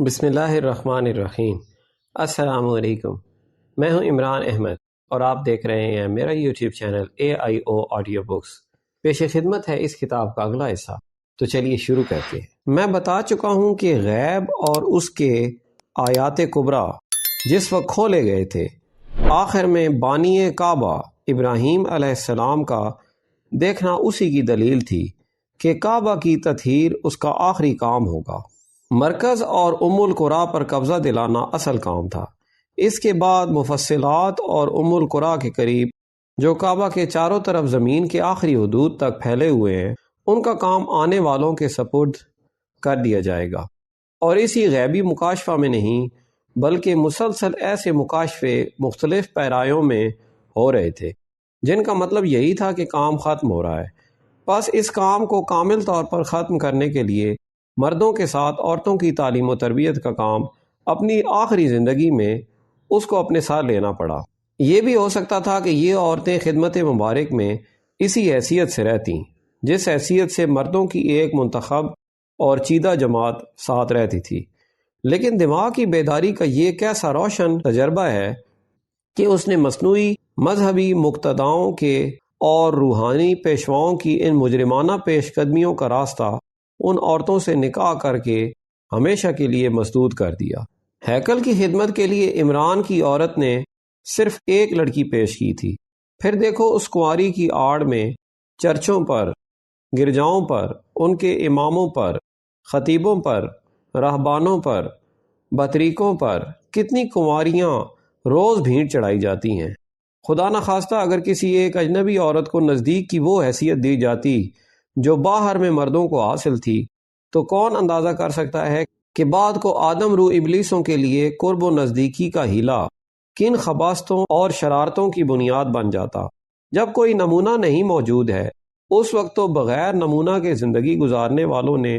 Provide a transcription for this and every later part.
بسم اللہ الرحمن الرحیم۔ السلام علیکم، میں ہوں عمران احمد اور آپ دیکھ رہے ہیں میرا YouTube channel AIO audio books. پیش خدمت ہے اس کتاب کا اگلا حصہ، تو چلیے شروع کرتے ہیں۔ میں بتا چکا ہوں کہ غیب اور اس کے آیات کبریٰ جس وقت کھولے گئے تھے، آخر میں بانی کعبہ ابراہیم علیہ السلام کا دیکھنا اسی کی دلیل تھی کہ کعبہ کی تطہیر اس کا آخری کام ہوگا۔ مرکز اور القریٰ پر قبضہ دلانا اصل کام تھا۔ اس کے بعد مفصلات اور القریٰ کے قریب جو کعبہ کے چاروں طرف زمین کے آخری حدود تک پھیلے ہوئے ہیں، ان کا کام آنے والوں کے سپرد کر دیا جائے گا۔ اور اسی غیبی مکاشفہ میں نہیں بلکہ مسلسل ایسے مکاشفے مختلف پیرایوں میں ہو رہے تھے جن کا مطلب یہی تھا کہ کام ختم ہو رہا ہے۔ بس اس کام کو کامل طور پر ختم کرنے کے لیے مردوں کے ساتھ عورتوں کی تعلیم و تربیت کا کام اپنی آخری زندگی میں اس کو اپنے ساتھ لینا پڑا۔ یہ بھی ہو سکتا تھا کہ یہ عورتیں خدمت مبارک میں اسی حیثیت سے رہتیں جس حیثیت سے مردوں کی ایک منتخب اور چیدہ جماعت ساتھ رہتی تھی، لیکن دماغ کی بیداری کا یہ کیسا روشن تجربہ ہے کہ اس نے مصنوعی مذہبی مقتداؤں کے اور روحانی پیشواؤں کی ان مجرمانہ پیش قدمیوں کا راستہ ان عورتوں سے نکاح کر کے ہمیشہ کے لیے مسدود کر دیا۔ ہیکل کی خدمت کے لیے عمران کی عورت نے صرف ایک لڑکی پیش کی تھی، پھر دیکھو اس کنواری کی آڑ میں چرچوں پر، گرجاؤں پر، ان کے اماموں پر، خطیبوں پر، راہبانوں پر، بطریقوں پر کتنی کنواریاں روز بھیڑ چڑھائی جاتی ہیں۔ خدا نخواستہ اگر کسی ایک اجنبی عورت کو نزدیک کی وہ حیثیت دی جاتی جو باہر میں مردوں کو حاصل تھی، تو کون اندازہ کر سکتا ہے کہ بعد کو آدم رو ابلیسوں کے لیے قرب و نزدیکی کا ہیلا کن خباستوں اور شرارتوں کی بنیاد بن جاتا۔ جب کوئی نمونہ نہیں موجود ہے، اس وقت تو بغیر نمونہ کے زندگی گزارنے والوں نے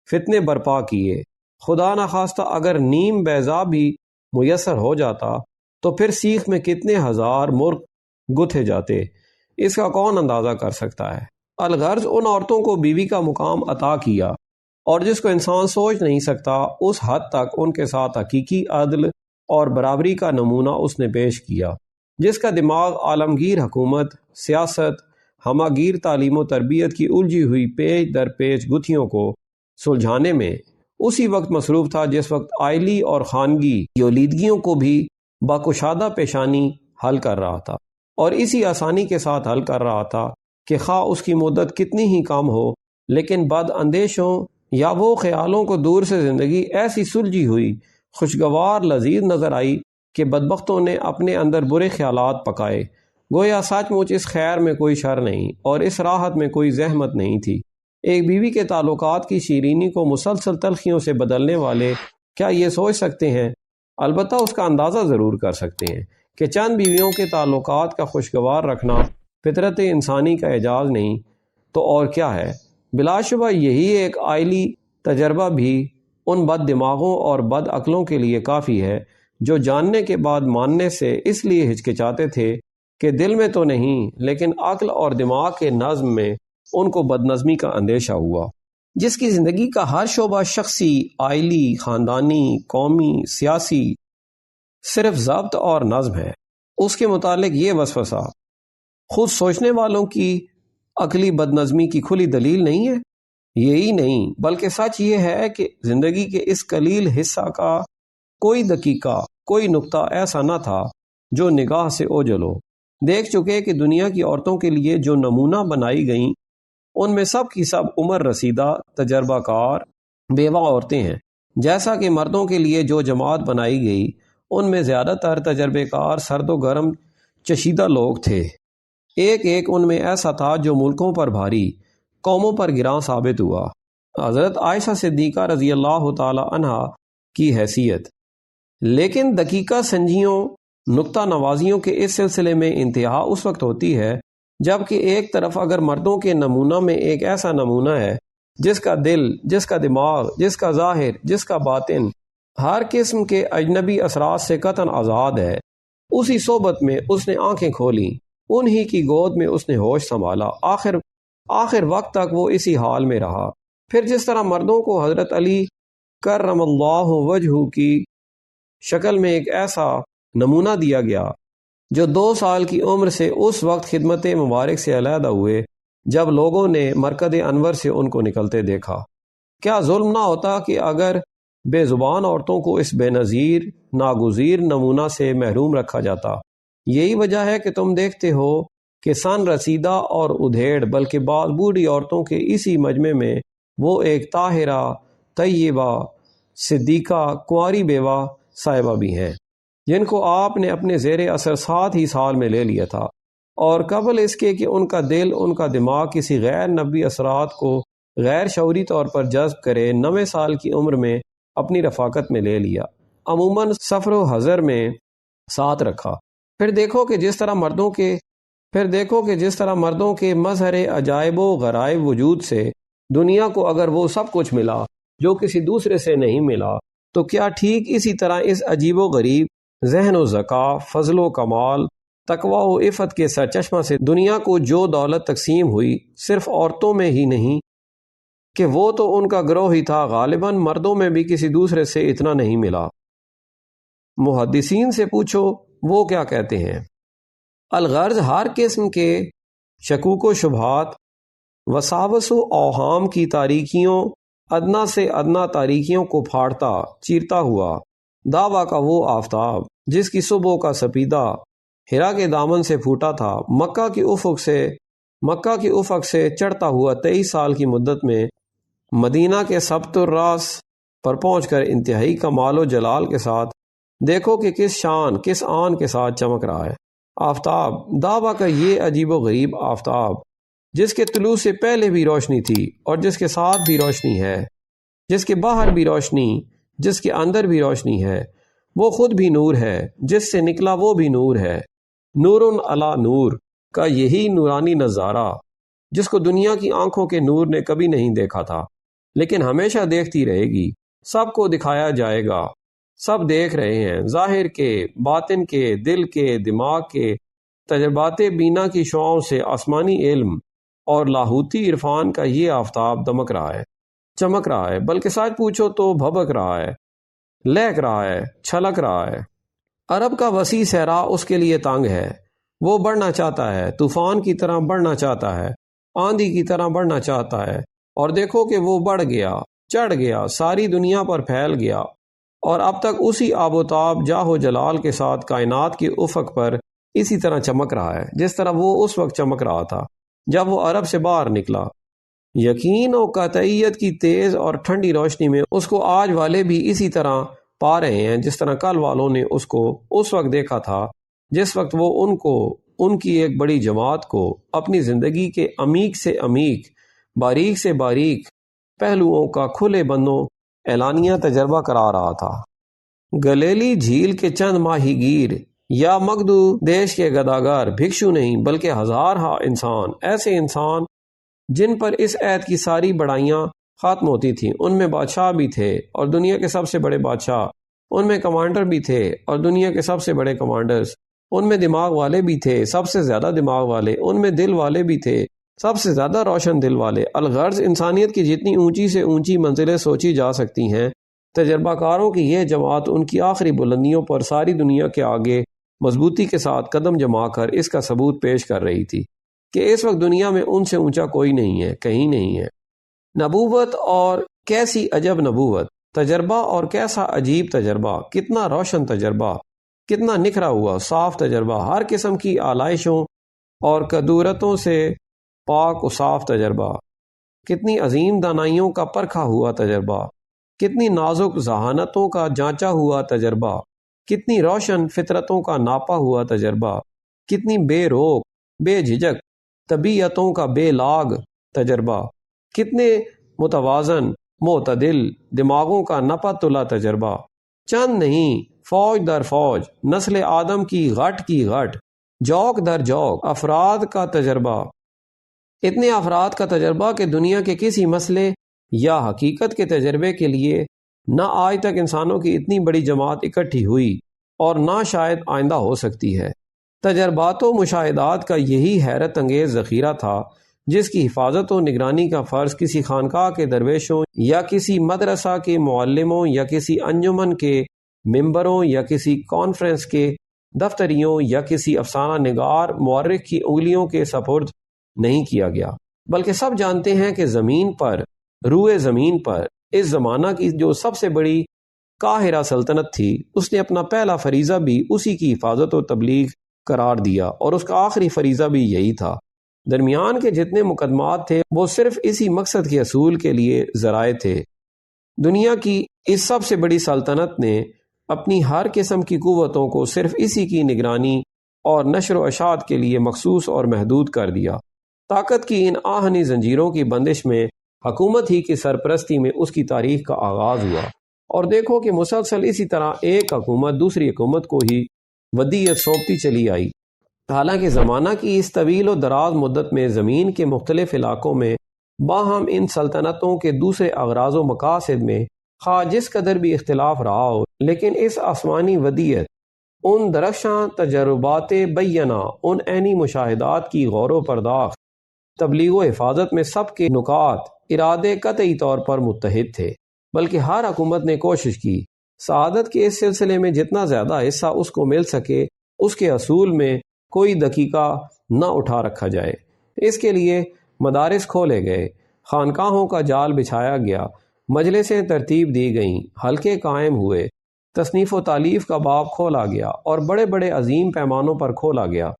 فتنے برپا کیے۔ خدا نخواستہ اگر نیم بیضا بھی میسر ہو جاتا تو پھر سیخ میں کتنے ہزار مرغ گتھے جاتے، اس کا کون اندازہ کر سکتا ہے۔ الغرض ان عورتوں کو بیوی کا مقام عطا کیا، اور جس کو انسان سوچ نہیں سکتا اس حد تک ان کے ساتھ حقیقی عدل اور برابری کا نمونہ اس نے پیش کیا، جس کا دماغ عالمگیر حکومت، سیاست، ہماگیر تعلیم و تربیت کی الجھی ہوئی پیچ در پیچ گتھیوں کو سلجھانے میں اسی وقت مصروف تھا جس وقت آئلی اور خانگی یولیدگیوں کو بھی باکشادہ پیشانی حل کر رہا تھا، اور اسی آسانی کے ساتھ حل کر رہا تھا کہ خواہ اس کی مدت کتنی ہی کم ہو، لیکن بد اندیشوں یا وہ خیالوں کو دور سے زندگی ایسی سلجھی ہوئی، خوشگوار، لذیذ نظر آئی کہ بدبختوں نے اپنے اندر برے خیالات پکائے، گویا سچ مچ اس خیر میں کوئی شر نہیں اور اس راحت میں کوئی زحمت نہیں تھی۔ ایک بیوی کے تعلقات کی شیرینی کو مسلسل تلخیوں سے بدلنے والے کیا یہ سوچ سکتے ہیں؟ البتہ اس کا اندازہ ضرور کر سکتے ہیں کہ چند بیویوں کے تعلقات کا خوشگوار رکھنا فطرت انسانی کا اعجاز نہیں تو اور کیا ہے۔ بلا شبہ یہی ایک آئلی تجربہ بھی ان بد دماغوں اور بد عقلوں کے لیے کافی ہے جو جاننے کے بعد ماننے سے اس لیے ہچکچاتے تھے کہ دل میں تو نہیں لیکن عقل اور دماغ کے نظم میں ان کو بد نظمی کا اندیشہ ہوا۔ جس کی زندگی کا ہر شعبہ شخصی، آئلی، خاندانی، قومی، سیاسی صرف ضبط اور نظم ہے، اس کے متعلق یہ وسوسہ خود سوچنے والوں کی عقلی بد نظمی کی کھلی دلیل نہیں ہے؟ یہی نہیں بلکہ سچ یہ ہے کہ زندگی کے اس قلیل حصہ کا کوئی دقیقہ، کوئی نقطہ ایسا نہ تھا جو نگاہ سے اوجھل ہو۔ دیکھ چکے کہ دنیا کی عورتوں کے لیے جو نمونہ بنائی گئیں ان میں سب کی سب عمر رسیدہ، تجربہ کار، بیوہ عورتیں ہیں، جیسا کہ مردوں کے لیے جو جماعت بنائی گئی ان میں زیادہ تر تجربہ کار، سرد و گرم چشیدہ لوگ تھے۔ ایک ایک ان میں ایسا تھا جو ملکوں پر بھاری، قوموں پر گراں ثابت ہوا۔ حضرت عائشہ صدیقہ رضی اللہ تعالی عنہ کی حیثیت۔ لیکن دقیقہ سنجیوں، نقطہ نوازیوں کے اس سلسلے میں انتہا اس وقت ہوتی ہے جبکہ ایک طرف اگر مردوں کے نمونہ میں ایک ایسا نمونہ ہے جس کا دل، جس کا دماغ، جس کا ظاہر، جس کا باطن ہر قسم کے اجنبی اثرات سے قطعاً آزاد ہے، اسی صحبت میں اس نے آنکھیں کھولیں، انہی کی گود میں اس نے ہوش سنبھالا، آخر وقت تک وہ اسی حال میں رہا۔ پھر جس طرح مردوں کو حضرت علی کرم اللہ وجہ کی شکل میں ایک ایسا نمونہ دیا گیا جو 2 سال کی عمر سے اس وقت خدمت مبارک سے علیحدہ ہوئے جب لوگوں نے مرکز انور سے ان کو نکلتے دیکھا۔ کیا ظلم نہ ہوتا کہ اگر بے زبان عورتوں کو اس بے نظیر ناگزیر نمونہ سے محروم رکھا جاتا؟ یہی وجہ ہے کہ تم دیکھتے ہو کہ سن رسیدہ اور ادھیڑ بلکہ بعض بوڑھی عورتوں کے اسی مجمع میں وہ ایک طاہرہ، طیبہ، صدیقہ، کنواری بیوہ صاحبہ بھی ہیں جن کو آپ نے اپنے زیر اثر 7 ہی سال میں لے لیا تھا، اور قبل اس کے کہ ان کا دل، ان کا دماغ کسی غیر نبی اثرات کو غیر شعوری طور پر جذب کرے 9 سال کی عمر میں اپنی رفاقت میں لے لیا، عموماً سفر و حضر میں ساتھ رکھا۔ پھر دیکھو کہ جس طرح مردوں کے مظہر عجائب و غرائب وجود سے دنیا کو اگر وہ سب کچھ ملا جو کسی دوسرے سے نہیں ملا، تو کیا ٹھیک اسی طرح اس عجیب و غریب ذہن و ذکا، فضل و کمال، تقوی و عفت کے سرچشمہ سے دنیا کو جو دولت تقسیم ہوئی، صرف عورتوں میں ہی نہیں کہ وہ تو ان کا گروہ ہی تھا، غالباً مردوں میں بھی کسی دوسرے سے اتنا نہیں ملا۔ محدثین سے پوچھو وہ کیا کہتے ہیں۔ الغرض ہر قسم کے شکوک و شبہات، وساوس و اوہام کی تاریکیوں، ادنا سے ادنا تاریکیوں کو پھاڑتا چیرتا ہوا دعویٰ کا وہ آفتاب جس کی صبح کا سپیدہ ہرا کے دامن سے پھوٹا تھا، مکہ کی افق سے چڑھتا ہوا 23 سال کی مدت میں مدینہ کے سبت الراس پر پہنچ کر انتہائی کمال و جلال کے ساتھ دیکھو کہ کس شان، کس آن کے ساتھ چمک رہا ہے آفتاب، دعویٰ کا یہ عجیب و غریب آفتاب جس کے طلوع سے پہلے بھی روشنی تھی اور جس کے ساتھ بھی روشنی ہے، جس کے باہر بھی روشنی، جس کے اندر بھی روشنی ہے، وہ خود بھی نور ہے، جس سے نکلا وہ بھی نور ہے، نور علی نور کا یہی نورانی نظارہ جس کو دنیا کی آنکھوں کے نور نے کبھی نہیں دیکھا تھا، لیکن ہمیشہ دیکھتی رہے گی، سب کو دکھایا جائے گا، سب دیکھ رہے ہیں، ظاہر کے، باطن کے، دل کے، دماغ کے، تجربات بینا کی شعاؤں سے آسمانی علم اور لاہوتی عرفان کا یہ آفتاب دمک رہا ہے، چمک رہا ہے، بلکہ سچ پوچھو تو بھبک رہا ہے، لہک رہا ہے، چھلک رہا ہے۔ عرب کا وسیع صحرا اس کے لیے تنگ ہے، وہ بڑھنا چاہتا ہے، طوفان کی طرح بڑھنا چاہتا ہے، آندھی کی طرح بڑھنا چاہتا ہے، اور دیکھو کہ وہ بڑھ گیا، چڑھ گیا، ساری دنیا پر پھیل گیا، اور اب تک اسی آب و تاب، جاہ و جلال کے ساتھ کائنات کی افق پر اسی طرح چمک رہا ہے جس طرح وہ اس وقت چمک رہا تھا جب وہ عرب سے باہر نکلا۔ یقین و قطعیت کی تیز اور ٹھنڈی روشنی میں اس کو آج والے بھی اسی طرح پا رہے ہیں جس طرح کل والوں نے اس کو اس وقت دیکھا تھا جس وقت وہ ان کی ایک بڑی جماعت کو اپنی زندگی کے عمیق سے عمیق، باریک سے باریک پہلوؤں کا کھلے بندوں اعلانیہ تجربہ کرا رہا تھا۔ گلیلی جھیل کے چند ماہی گیر یا مگدو دیش کے گداگر بھکشو نہیں بلکہ ہزارہا انسان، ایسے انسان جن پر اس عہد کی ساری بڑائیاں ختم ہوتی تھیں، ان میں بادشاہ بھی تھے اور دنیا کے سب سے بڑے بادشاہ، ان میں کمانڈر بھی تھے اور دنیا کے سب سے بڑے کمانڈرز، ان میں دماغ والے بھی تھے، سب سے زیادہ دماغ والے، ان میں دل والے بھی تھے، سب سے زیادہ روشن دل والے۔ الغرض انسانیت کی جتنی اونچی سے اونچی منزلیں سوچی جا سکتی ہیں، تجربہ کاروں کی یہ جماعت ان کی آخری بلندیوں پر ساری دنیا کے آگے مضبوطی کے ساتھ قدم جما کر اس کا ثبوت پیش کر رہی تھی کہ اس وقت دنیا میں ان سے اونچا کوئی نہیں ہے، کہیں نہیں ہے۔ نبوت، اور کیسی عجب نبوت، تجربہ اور کیسا عجیب تجربہ، کتنا روشن تجربہ، کتنا نکھرا ہوا صاف تجربہ، ہر قسم کی آلائشوں اور کدورتوں سے پاک و صاف تجربہ، کتنی عظیم دانائیوں کا پرکھا ہوا تجربہ، کتنی نازک ذہانتوں کا جانچا ہوا تجربہ، کتنی روشن فطرتوں کا ناپا ہوا تجربہ، کتنی بے روک، بے جھجک طبیعتوں کا بے لاگ تجربہ، کتنے متوازن معتدل دماغوں کا نپا تلا تجربہ، چند نہیں، فوج در فوج، نسل آدم کی غٹ جوک در جوک افراد کا تجربہ، اتنے افراد کا تجربہ کہ دنیا کے کسی مسئلے یا حقیقت کے تجربے کے لیے نہ آج تک انسانوں کی اتنی بڑی جماعت اکٹھی ہوئی اور نہ شاید آئندہ ہو سکتی ہے۔ تجربات و مشاہدات کا یہی حیرت انگیز ذخیرہ تھا جس کی حفاظت و نگرانی کا فرض کسی خانقاہ کے درویشوں یا کسی مدرسہ کے معلموں یا کسی انجمن کے ممبروں یا کسی کانفرنس کے دفتریوں یا کسی افسانہ نگار مورخ کی انگلیوں کے سپرد نہیں کیا گیا، بلکہ سب جانتے ہیں کہ زمین پر، روئے زمین پر، اس زمانہ کی جو سب سے بڑی قاہرہ سلطنت تھی، اس نے اپنا پہلا فریضہ بھی اسی کی حفاظت و تبلیغ قرار دیا، اور اس کا آخری فریضہ بھی یہی تھا۔ درمیان کے جتنے مقدمات تھے وہ صرف اسی مقصد کے حصول کے لیے ذرائع تھے۔ دنیا کی اس سب سے بڑی سلطنت نے اپنی ہر قسم کی قوتوں کو صرف اسی کی نگرانی اور نشر و اشاعت کے لیے مخصوص اور محدود کر دیا۔ طاقت کی ان آہنی زنجیروں کی بندش میں حکومت ہی کی سرپرستی میں اس کی تاریخ کا آغاز ہوا، اور دیکھو کہ مسلسل اسی طرح ایک حکومت دوسری حکومت کو ہی ودیت سونپتی چلی آئی۔ حالانکہ زمانہ کی اس طویل و دراز مدت میں زمین کے مختلف علاقوں میں باہم ان سلطنتوں کے دوسرے اغراض و مقاصد میں خواہ جس قدر بھی اختلاف رہا ہو، لیکن اس آسمانی ودیت، ان درخشاں تجربات بینہ، ان عینی مشاہدات کی غور و پرداخت، تبلیغ و حفاظت میں سب کے نکات ارادے قطعی طور پر متحد تھے، بلکہ ہر حکومت نے کوشش کی سعادت کے اس سلسلے میں جتنا زیادہ حصہ اس کو مل سکے اس کے حصول میں کوئی دقیقہ نہ اٹھا رکھا جائے۔ اس کے لیے مدارس کھولے گئے، خانقاہوں کا جال بچھایا گیا، مجلسیں ترتیب دی گئیں، حلقے قائم ہوئے، تصنیف و تالیف کا باب کھولا گیا، اور بڑے بڑے عظیم پیمانوں پر کھولا گیا۔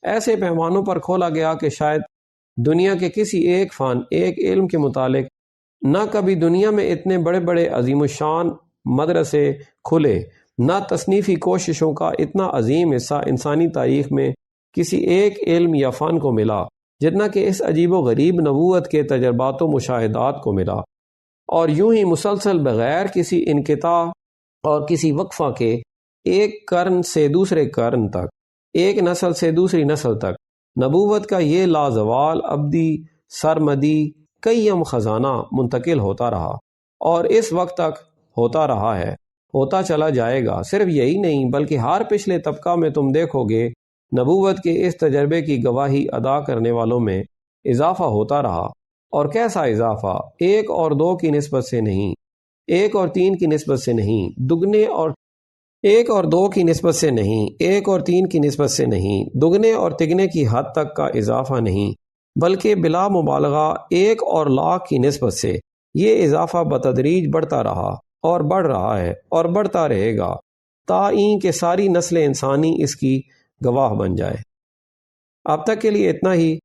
ایسے پیمانوں پر کھولا گیا کہ شاید دنیا کے کسی ایک فن، ایک علم کے متعلق نہ کبھی دنیا میں اتنے بڑے بڑے عظیم الشان مدرسے کھلے، نہ تصنیفی کوششوں کا اتنا عظیم حصہ انسانی تاریخ میں کسی ایک علم یا فن کو ملا جتنا کہ اس عجیب و غریب نبوت کے تجربات و مشاہدات کو ملا۔ اور یوں ہی مسلسل بغیر کسی انقطاع اور کسی وقفہ کے ایک قرن سے دوسرے قرن تک، ایک نسل سے دوسری نسل تک نبوت کا یہ لازوال ابدی سرمدی قیم خزانہ منتقل ہوتا رہا، اور اس وقت تک ہوتا رہا ہے، ہوتا چلا جائے گا۔ صرف یہی نہیں بلکہ ہر پچھلے طبقہ میں تم دیکھو گے نبوت کے اس تجربے کی گواہی ادا کرنے والوں میں اضافہ ہوتا رہا، اور کیسا اضافہ! 1 اور 2 کی نسبت سے نہیں، 1 اور 3 کی نسبت سے نہیں، دگنے اور 1 اور 2 کی نسبت سے نہیں، 1 اور 3 کی نسبت سے نہیں، دگنے اور تگنے کی حد تک کا اضافہ نہیں، بلکہ بلا مبالغہ 1 اور لاکھ کی نسبت سے یہ اضافہ بتدریج بڑھتا رہا اور بڑھ رہا ہے اور بڑھتا رہے گا تائیں کہ ساری نسل انسانی اس کی گواہ بن جائے۔ اب تک کے لیے اتنا ہی،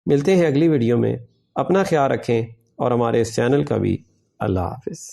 ملتے ہیں اگلی ویڈیو میں۔ اپنا خیال رکھیں اور ہمارے اس چینل کا بھی۔ اللہ حافظ۔